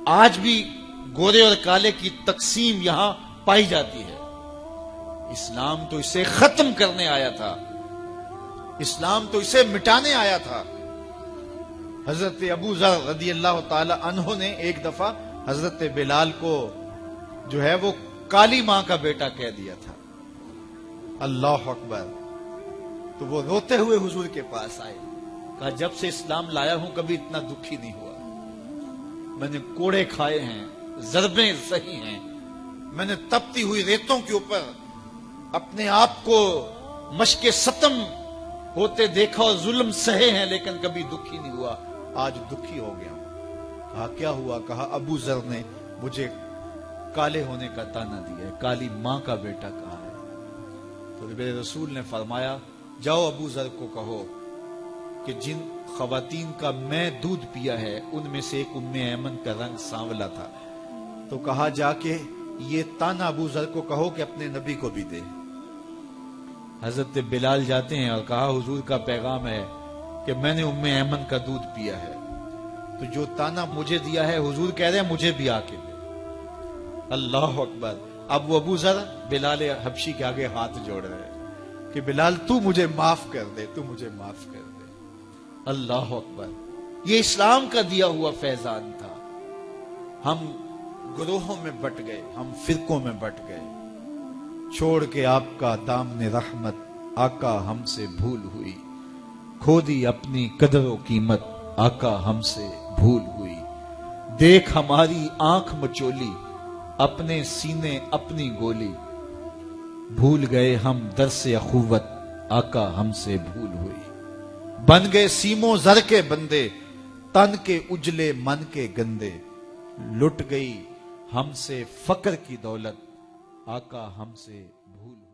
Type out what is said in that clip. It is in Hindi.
आज भी गोरे और काले की तकसीम यहां पाई जाती है। इस्लाम तो इसे खत्म करने आया था, इस्लाम तो इसे मिटाने आया था। हजरत अबू ज़र रज़ी अल्लाह ताला अन्हु ने एक दफा हजरत बिलाल को जो है वो काली मां का बेटा कह दिया था। अल्लाह अकबर। तो वो रोते हुए हुजूर के पास आए, कहा जब से इस्लाम लाया हूं कभी इतना दुखी नहीं हुआ। मैंने कोड़े खाए हैं, ज़रबें सही हैं, मैंने तपती हुई रेतों के ऊपर अपने आप को मशके सतम होते देखा और जुल्म सहे हैं, लेकिन कभी दुखी नहीं हुआ। आज दुखी हो गया हूं। कहा क्या हुआ? कहा अबू ज़र ने मुझे काले होने का ताना दिया है, काली मां का बेटा कहा है। तो मेरे रसूल ने फरमाया जाओ अबू ज़र को कहो कि जिन खवातीन का मैं दूध पिया है उनमें से एक उम्मे ऐमन का रंग सांवला था। तो कहा जाके ये ताना अबू ज़र को कहो कि अपने नबी को भी दे। हजरत बिलाल जाते हैं और कहा हुजूर का पैगाम है कि मैंने उम्मे ऐमन का दूध पिया है, तो जो ताना मुझे दिया है हुजूर कह रहे हैं मुझे भी आके दे। अल्लाह अकबर। अब वो अबू ज़र बिलाल हबशी के आगे हाथ जोड़ रहे हैं कि बिलाल तू मुझे माफ कर दे, तू मुझे माफ कर दे। अल्लाह अकबर। ये इस्लाम का दिया हुआ फैजान था। हम गुरोहों में बट गए, हम फिरकों में बट गए, छोड़ के आपका दामने रहमत आका हमसे भूल हुई, खो दी अपनी कदरों कीमत आका हमसे भूल हुई। देख हमारी आंख मचोली, अपने सीने अपनी गोली, भूल गए हम दरसे अखुवत आका हमसे भूल हुई। बन गए सीमों ज़र के बंदे, तन के उजले मन के गंदे, लुट गई हमसे फक्र की दौलत आका हमसे भूल हुई।